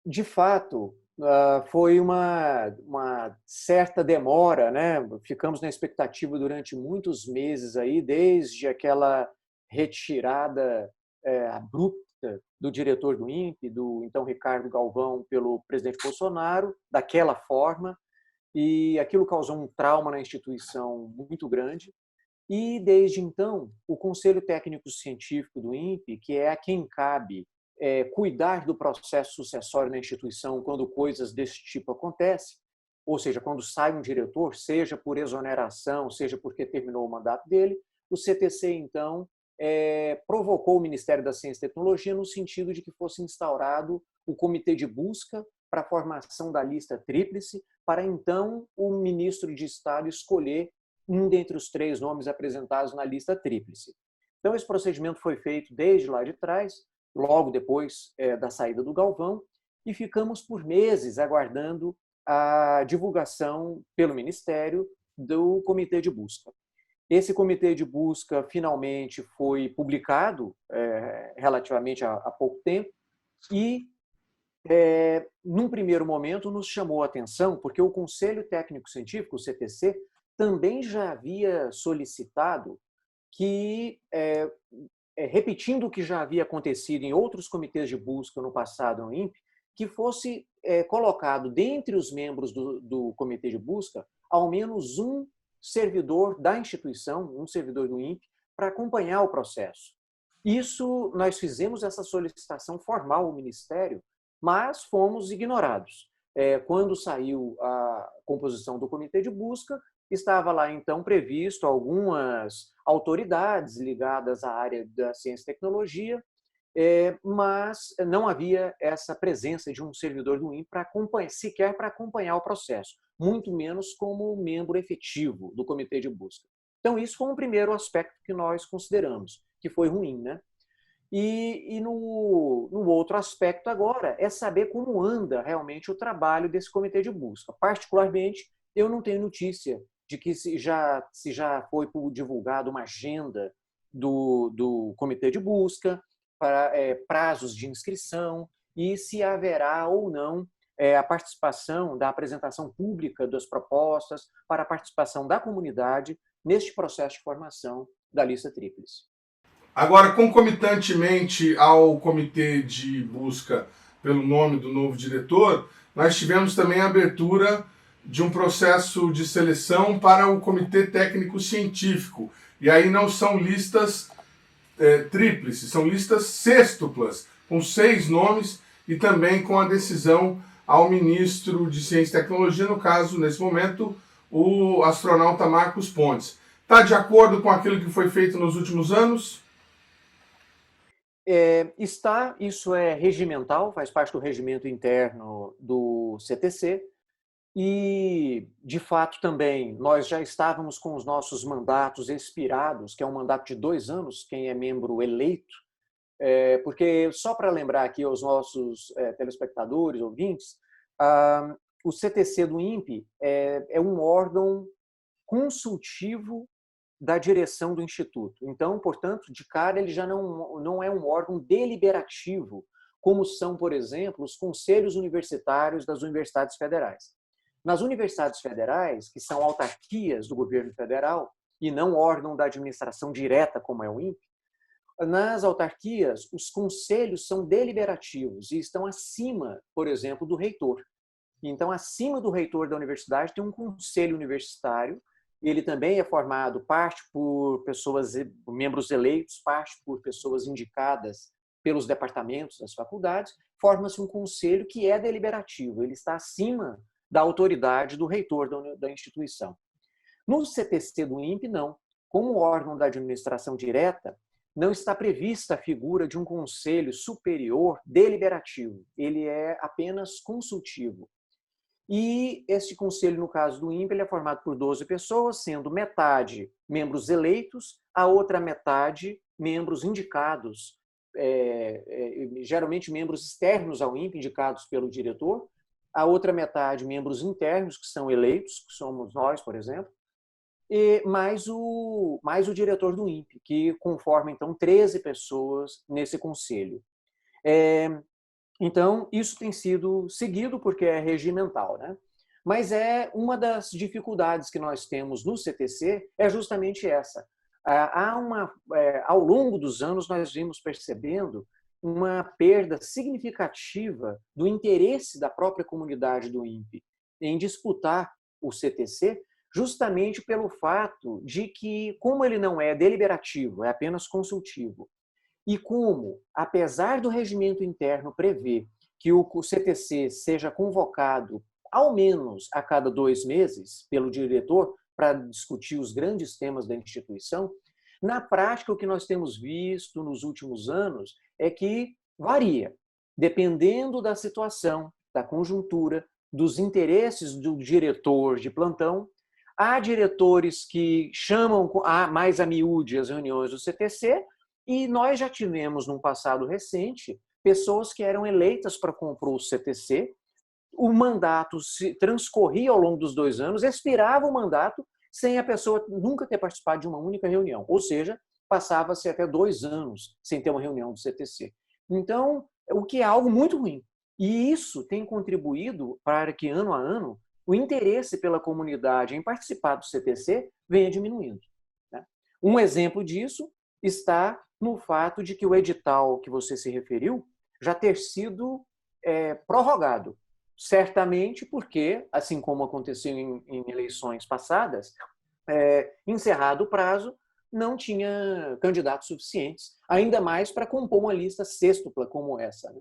De fato, foi uma certa demora, né? Ficamos na expectativa durante muitos meses aí, desde aquela retirada abrupta do diretor do INPE, do então Ricardo Galvão, pelo presidente Bolsonaro, daquela forma, e aquilo causou um trauma na instituição muito grande. E, desde então, o Conselho Técnico Científico do INPE, que é a quem cabe cuidar do processo sucessório na instituição quando coisas desse tipo acontecem, ou seja, quando sai um diretor, seja por exoneração, seja porque terminou o mandato dele, o CTC, então, provocou o Ministério da Ciência e Tecnologia no sentido de que fosse instaurado o comitê de busca para a formação da lista tríplice, para então o ministro de Estado escolher um dentre os 3 nomes apresentados na lista tríplice. Então, esse procedimento foi feito desde lá de trás, logo depois da saída do Galvão, e ficamos por meses aguardando a divulgação pelo Ministério do comitê de busca. Esse comitê de busca finalmente foi publicado relativamente há pouco tempo e, num primeiro momento, nos chamou a atenção, porque o Conselho Técnico Científico, o CTC, também já havia solicitado que, repetindo o que já havia acontecido em outros comitês de busca no passado no INPE, que fosse colocado dentre os membros do comitê de busca ao menos um servidor da instituição, um servidor do INPE, para acompanhar o processo. Isso, nós fizemos essa solicitação formal ao Ministério, mas fomos ignorados. Quando saiu a composição do comitê de busca, estava lá, então, previsto algumas autoridades ligadas à área da ciência e tecnologia, mas não havia essa presença de um servidor do INPE sequer para acompanhar o processo, muito menos como membro efetivo do comitê de busca. Então, isso foi um primeiro aspecto que nós consideramos, que foi ruim, né? E no outro aspecto agora é saber como anda realmente o trabalho desse comitê de busca. Particularmente, eu não tenho notícia de que se já foi divulgada uma agenda do comitê de busca, para prazos de inscrição e se haverá ou não a participação da apresentação pública das propostas para a participação da comunidade neste processo de formação da lista tríplice. Agora, concomitantemente ao comitê de busca pelo nome do novo diretor, nós tivemos também a abertura de um processo de seleção para o comitê técnico científico. E aí não são listas tríplices, são listas sextuplas, com 6 nomes e também com a decisão ao ministro de Ciência e Tecnologia, no caso, nesse momento, o astronauta Marcos Pontes. Está de acordo com aquilo que foi feito nos últimos anos? Isso é regimental, faz parte do regimento interno do CTC, e, de fato, também, nós já estávamos com os nossos mandatos expirados, que é um mandato de 2 anos, quem é membro eleito, porque, só para lembrar aqui aos nossos telespectadores, ouvintes, o CTC do INPE é um órgão consultivo da direção do Instituto. Então, portanto, de cara, ele já não é um órgão deliberativo, como são, por exemplo, os conselhos universitários das universidades federais. Nas universidades federais, que são autarquias do governo federal e não órgão da administração direta, como é o INPE, nas autarquias, os conselhos são deliberativos e estão acima, por exemplo, do reitor. Então, acima do reitor da universidade tem um conselho universitário. Ele também é formado parte por membros eleitos, parte por pessoas indicadas pelos departamentos das faculdades. Forma-se um conselho que é deliberativo, ele está acima da autoridade do reitor da instituição. No CTC do INPE, não. Como órgão da administração direta, não está prevista a figura de um conselho superior deliberativo. Ele é apenas consultivo. E este conselho, no caso do INPE, ele é formado por 12 pessoas, sendo metade membros eleitos, a outra metade membros indicados, geralmente membros externos ao INPE, indicados pelo diretor, a outra metade membros internos, que são eleitos, que somos nós, por exemplo, e mais o diretor do INPE, que conforma, então, 13 pessoas nesse conselho. Então, isso tem sido seguido porque é regimental, né? Mas uma das dificuldades que nós temos no CTC é justamente essa. Ao longo dos anos, nós vimos percebendo uma perda significativa do interesse da própria comunidade do INPE em disputar o CTC, justamente pelo fato de que, como ele não é deliberativo, é apenas consultivo, e como, apesar do regimento interno prever que o CTC seja convocado ao menos a cada 2 meses pelo diretor para discutir os grandes temas da instituição, na prática o que nós temos visto nos últimos anos é que varia, dependendo da situação, da conjuntura, dos interesses do diretor de plantão. Há diretores que chamam mais a miúde as reuniões do CTC, e nós já tivemos, num passado recente, pessoas que eram eleitas para compor o CTC, o mandato se transcorria ao longo dos 2 anos, expirava o mandato sem a pessoa nunca ter participado de uma única reunião. Ou seja, passava-se até 2 anos sem ter uma reunião do CTC. Então, o que é algo muito ruim. E isso tem contribuído para que, ano a ano, o interesse pela comunidade em participar do CTC venha diminuindo. Um exemplo disso está no fato de que o edital que você se referiu já ter sido prorrogado. Certamente porque, assim como aconteceu em eleições passadas, encerrado o prazo, não tinha candidatos suficientes, ainda mais para compor uma lista sextupla como essa. Né?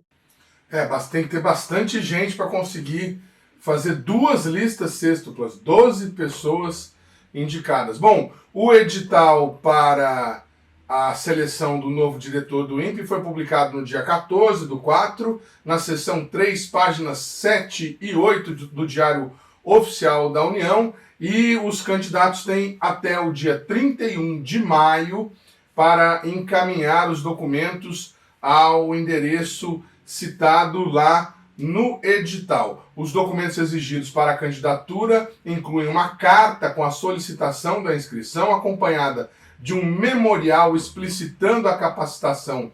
Tem que ter bastante gente para conseguir fazer 2 listas sextuplas, 12 pessoas indicadas. Bom, o edital para a seleção do novo diretor do INPE foi publicado no dia 14/4, na seção 3, páginas 7 e 8 do Diário Oficial da União, e os candidatos têm até o dia 31 de maio para encaminhar os documentos ao endereço citado lá no edital. Os documentos exigidos para a candidatura incluem uma carta com a solicitação da inscrição, acompanhada de um memorial explicitando a capacitação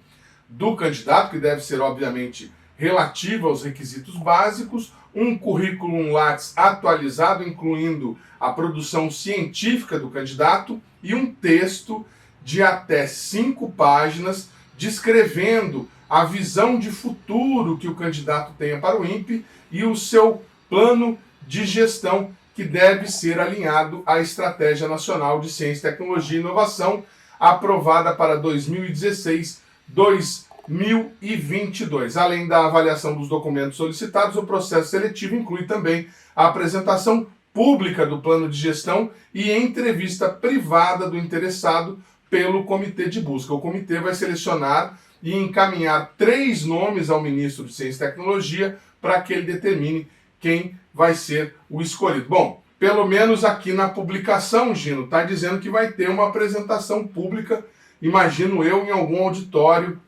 do candidato, que deve ser, obviamente, relativa aos requisitos básicos, um currículo Lattes atualizado, incluindo a produção científica do candidato, e um texto de até 5 páginas descrevendo a visão de futuro que o candidato tenha para o INPE e o seu plano de gestão, que deve ser alinhado à Estratégia Nacional de Ciência, Tecnologia e Inovação, aprovada para 2016-2022. Além da avaliação dos documentos solicitados, o processo seletivo inclui também a apresentação pública do plano de gestão e entrevista privada do interessado pelo Comitê de Busca. O comitê vai selecionar e encaminhar 3 nomes ao ministro de Ciência e Tecnologia para que ele determine quem vai ser o escolhido. Bom, pelo menos aqui na publicação, Gino, está dizendo que vai ter uma apresentação pública, imagino eu, em algum auditório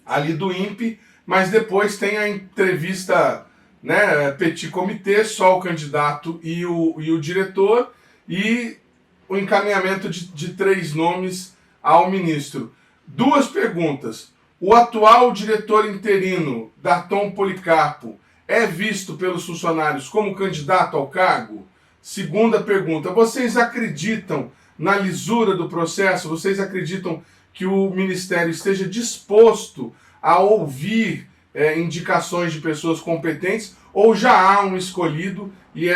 ali do INPE, mas depois tem a entrevista, né, petit comité, só o candidato e o diretor, e o encaminhamento de 3 nomes ao ministro. 2 perguntas. O atual diretor interino, Darton Policarpo, é visto pelos funcionários como candidato ao cargo? Segunda pergunta, vocês acreditam na lisura do processo? Vocês acreditam que o Ministério esteja disposto a ouvir indicações de pessoas competentes, ou já há um escolhido e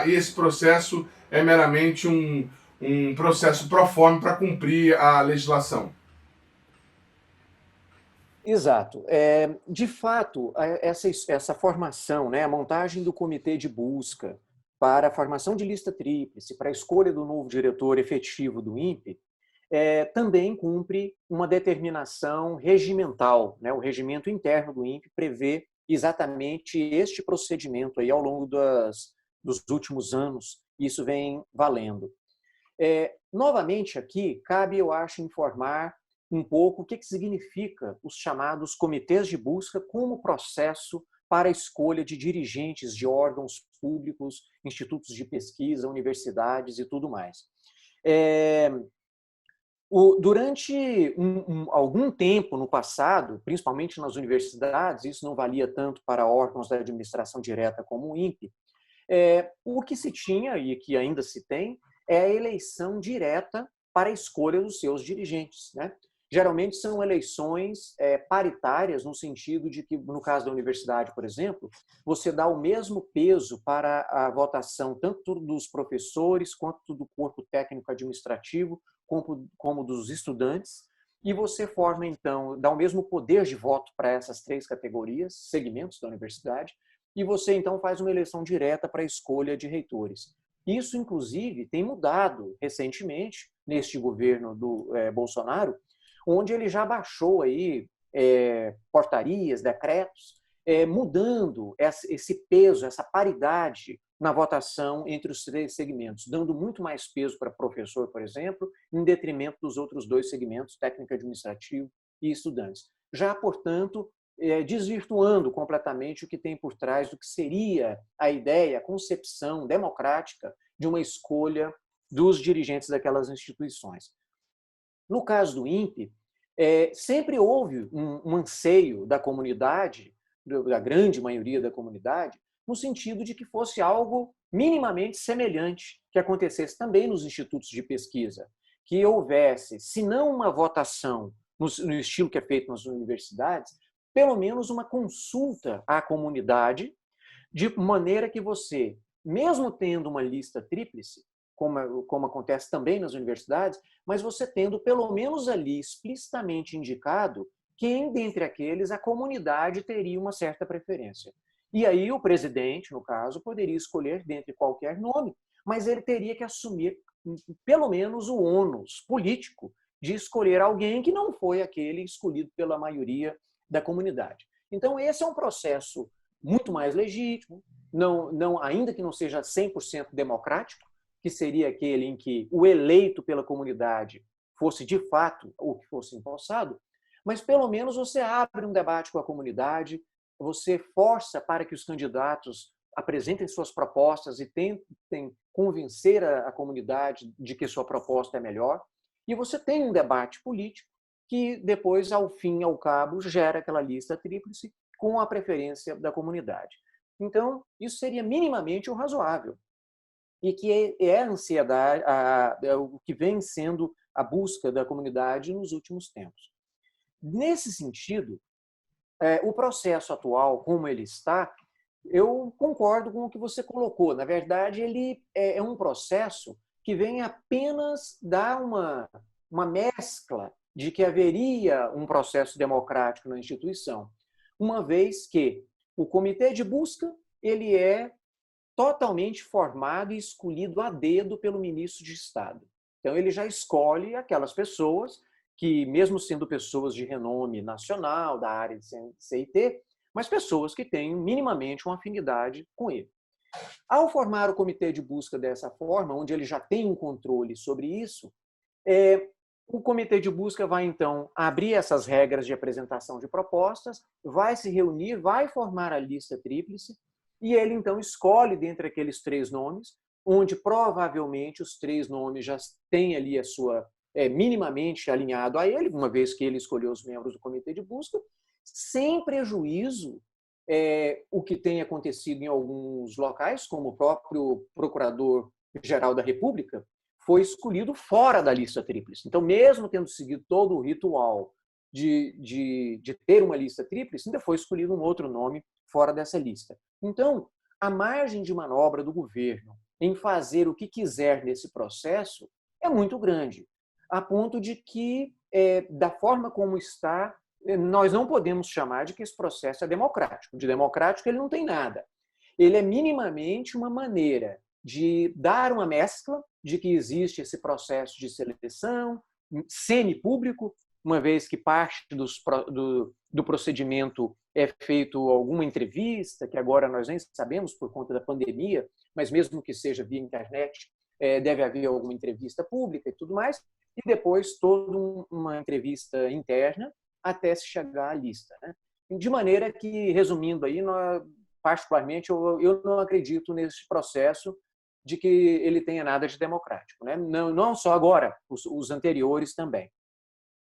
esse processo é meramente um processo pro forma para cumprir a legislação? Exato. De fato, essa formação, né, a montagem do comitê de busca para a formação de lista tríplice, para a escolha do novo diretor efetivo do INPE, também cumpre uma determinação regimental. Né? O regimento interno do INPE prevê exatamente este procedimento aí ao longo dos últimos anos. Isso vem valendo. Novamente aqui, cabe, eu acho, informar um pouco o que significa os chamados comitês de busca como processo para a escolha de dirigentes de órgãos públicos, institutos de pesquisa, universidades e tudo mais. Durante algum tempo no passado, principalmente nas universidades, isso não valia tanto para órgãos da administração direta como o INPE, o que se tinha e que ainda se tem é a eleição direta para a escolha dos seus dirigentes, né? Geralmente são eleições paritárias, no sentido de que, no caso da universidade, por exemplo, você dá o mesmo peso para a votação tanto dos professores quanto do corpo técnico administrativo, como dos estudantes, e você forma, então, dá o mesmo poder de voto para essas três categorias, segmentos da universidade, e você, então, faz uma eleição direta para a escolha de reitores. Isso, inclusive, tem mudado recentemente, neste governo do Bolsonaro, onde ele já baixou aí portarias, decretos, mudando esse peso, essa paridade na votação entre os três segmentos, dando muito mais peso para professor, por exemplo, em detrimento dos outros dois segmentos, técnico administrativo e estudantes. Já, portanto, desvirtuando completamente o que tem por trás do que seria a ideia, a concepção democrática de uma escolha dos dirigentes daquelas instituições. No caso do INPE, sempre houve um anseio da comunidade, da grande maioria da comunidade, no sentido de que fosse algo minimamente semelhante que acontecesse também nos institutos de pesquisa, que houvesse, se não uma votação no estilo que é feito nas universidades, pelo menos uma consulta à comunidade, de maneira que você, mesmo tendo uma lista tríplice, como acontece também nas universidades, mas você tendo pelo menos ali explicitamente indicado quem dentre aqueles a comunidade teria uma certa preferência. E aí o presidente, no caso, poderia escolher dentre qualquer nome, mas ele teria que assumir pelo menos o ônus político de escolher alguém que não foi aquele escolhido pela maioria da comunidade. Então esse é um processo muito mais legítimo, ainda que não seja 100% democrático, que seria aquele em que o eleito pela comunidade fosse de fato o que fosse empossado, mas pelo menos você abre um debate com a comunidade, você força para que os candidatos apresentem suas propostas e tentem convencer a comunidade de que sua proposta é melhor, e você tem um debate político que depois, ao fim e ao cabo, gera aquela lista tríplice com a preferência da comunidade. Então, isso seria minimamente o razoável e que é a ansiedade, o que vem sendo a busca da comunidade nos últimos tempos. Nesse sentido, o processo atual, como ele está, eu concordo com o que você colocou. Na verdade, ele é um processo que vem apenas dar uma mescla de que haveria um processo democrático na instituição, uma vez que o comitê de busca ele é totalmente formado e escolhido a dedo pelo ministro de Estado. Então, ele já escolhe aquelas pessoas que, mesmo sendo pessoas de renome nacional, da área de CIT, mas pessoas que têm minimamente uma afinidade com ele. Ao formar o comitê de busca dessa forma, onde ele já tem um controle sobre isso, o comitê de busca vai, então, abrir essas regras de apresentação de propostas, vai se reunir, vai formar a lista tríplice, e ele, então, escolhe dentre aqueles três nomes, onde provavelmente os três nomes já têm ali a sua minimamente alinhado a ele, uma vez que ele escolheu os membros do comitê de busca, sem prejuízo o que tem acontecido em alguns locais, como o próprio Procurador-Geral da República foi escolhido fora da lista tríplice. Então, mesmo tendo seguido todo o ritual de ter uma lista tríplice, ainda foi escolhido um outro nome fora dessa lista. Então, a margem de manobra do governo em fazer o que quiser nesse processo é muito grande, a ponto de que, da forma como está, nós não podemos chamar de que esse processo é democrático. De democrático ele não tem nada. Ele é minimamente uma maneira de dar uma mescla de que existe esse processo de seleção semipúblico, uma vez que parte do procedimento é feito alguma entrevista, que agora nós nem sabemos por conta da pandemia, mas mesmo que seja via internet, deve haver alguma entrevista pública e tudo mais, e depois toda uma entrevista interna até se chegar à lista, né? De maneira que, resumindo aí, particularmente, eu não acredito nesse processo de que ele tenha nada de democrático, né? Não só agora, os anteriores também.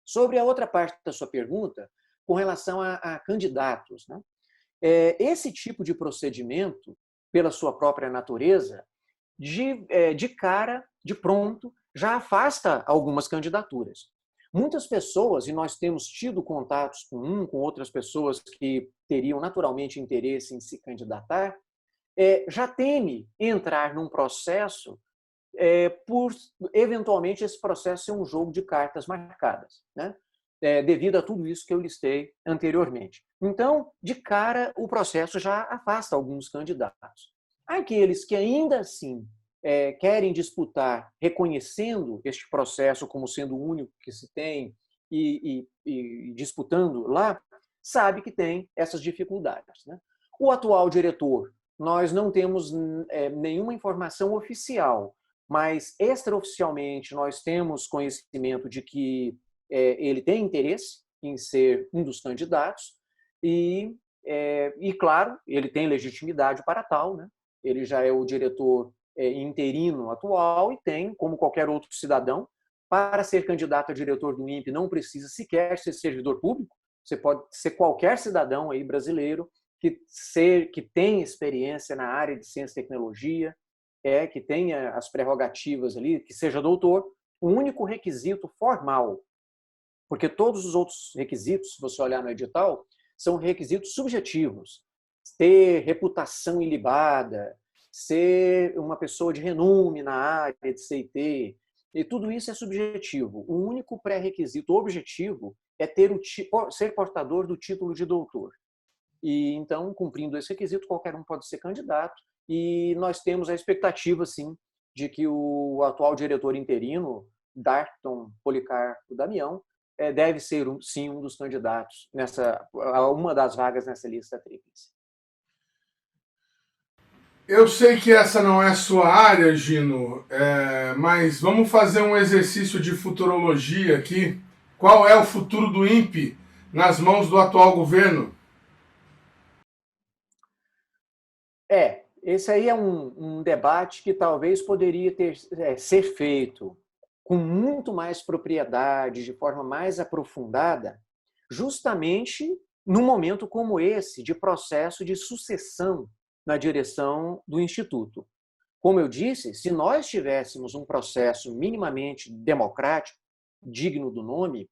Sobre a outra parte da sua pergunta, com relação a candidatos, né? Esse tipo de procedimento, pela sua própria natureza, de cara, de pronto, já afasta algumas candidaturas. Muitas pessoas, e nós temos tido contatos com outras pessoas que teriam naturalmente interesse em se candidatar, já teme entrar num processo por, eventualmente, esse processo ser um jogo de cartas marcadas, né? Devido a tudo isso que eu listei anteriormente. Então, de cara, o processo já afasta alguns candidatos. Aqueles que ainda assim querem disputar, reconhecendo este processo como sendo o único que se tem e disputando lá, sabe que tem essas dificuldades, né? O atual diretor, nós não temos nenhuma informação oficial, mas extraoficialmente nós temos conhecimento de que ele tem interesse em ser um dos candidatos e, claro, ele tem legitimidade para tal, né? Ele já é o diretor interino atual e tem, como qualquer outro cidadão, para ser candidato a diretor do INPE não precisa sequer ser servidor público, você pode ser qualquer cidadão aí brasileiro que tem experiência na área de ciência e tecnologia, que tenha as prerrogativas ali, que seja doutor. O único requisito formal, porque todos os outros requisitos, se você olhar no edital, são requisitos subjetivos. Ter reputação ilibada, ser uma pessoa de renome na área de CIT, e tudo isso é subjetivo. O único pré-requisito objetivo é ser portador do título de doutor. E então, cumprindo esse requisito, qualquer um pode ser candidato, e nós temos a expectativa, sim, de que o atual diretor interino, Darton Policarpo Damião, deve ser, sim, um dos candidatos a uma das vagas nessa lista tríplice. Eu sei que essa não é sua área, Gino, mas vamos fazer um exercício de futurologia aqui. Qual é o futuro do INPE nas mãos do atual governo? Esse aí é um debate que talvez poderia ser feito com muito mais propriedade, de forma mais aprofundada, justamente num momento como esse, de processo de sucessão na direção do Instituto. Como eu disse, se nós tivéssemos um processo minimamente democrático, digno do nome,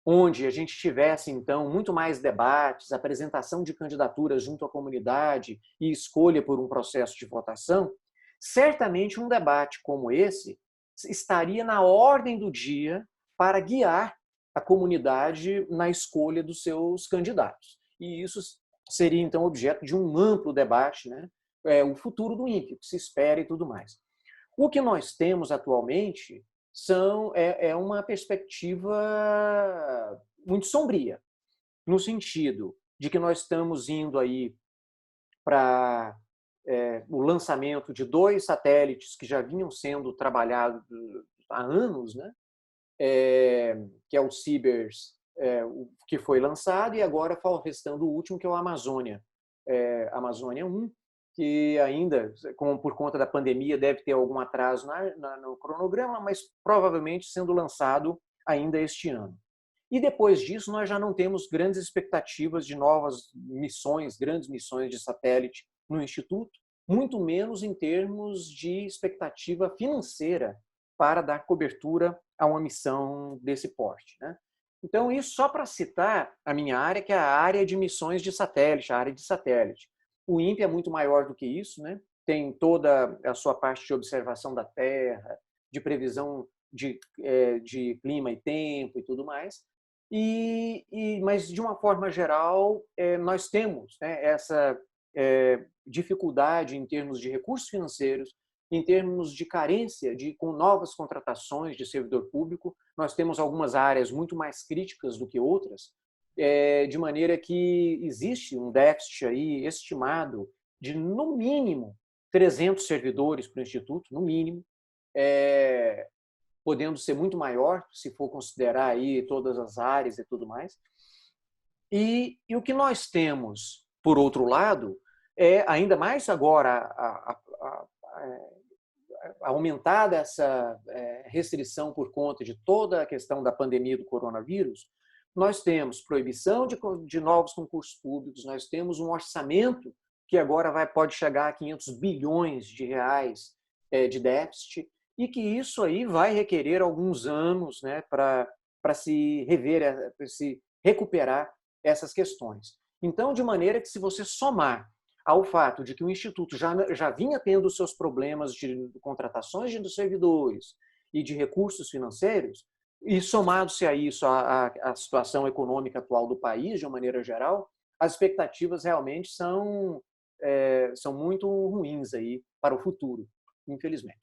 onde a gente tivesse, então, muito mais debates, apresentação de candidaturas junto à comunidade e escolha por um processo de votação, certamente um debate como esse estaria na ordem do dia para guiar a comunidade na escolha dos seus candidatos. E isso seria, então, objeto de um amplo debate, né? O futuro do INPE, o que se espera e tudo mais. O que nós temos atualmente é uma perspectiva muito sombria, no sentido de que nós estamos indo aí para o lançamento de 2 satélites que já vinham sendo trabalhados há anos, né? Que é o Cibers, que foi lançado, e agora restando o último, que é o Amazônia, Amazônia 1, que ainda, por conta da pandemia, deve ter algum atraso no cronograma, mas provavelmente sendo lançado ainda este ano. E depois disso, nós já não temos grandes expectativas de novas missões, grandes missões de satélite no Instituto, muito menos em termos de expectativa financeira para dar cobertura a uma missão desse porte, né? Então, isso só para citar a minha área, que é a área de missões de satélite, a área de satélite. O INPE é muito maior do que isso, né? Tem toda a sua parte de observação da Terra, de previsão de clima e tempo e tudo mais. Mas, de uma forma geral, nós temos, né, essa dificuldade em termos de recursos financeiros, em termos de carência com novas contratações de servidor público. Nós temos algumas áreas muito mais críticas do que outras, de maneira que existe um déficit aí estimado de, no mínimo, 300 servidores para o Instituto, no mínimo, podendo ser muito maior, se for considerar aí todas as áreas e tudo mais. E o que nós temos, por outro lado, ainda mais agora, aumentada essa restrição por conta de toda a questão da pandemia do coronavírus, nós temos proibição de novos concursos públicos, nós temos um orçamento que agora pode chegar a 500 bilhões de reais de déficit, e que isso aí vai requerer alguns anos, né, para se rever, para se recuperar essas questões. Então, de maneira que, se você somar ao fato de que o Instituto já vinha tendo seus problemas de contratações de servidores e de recursos financeiros, e somado-se a isso a situação econômica atual do país, de uma maneira geral, as expectativas realmente são muito ruins aí para o futuro, infelizmente.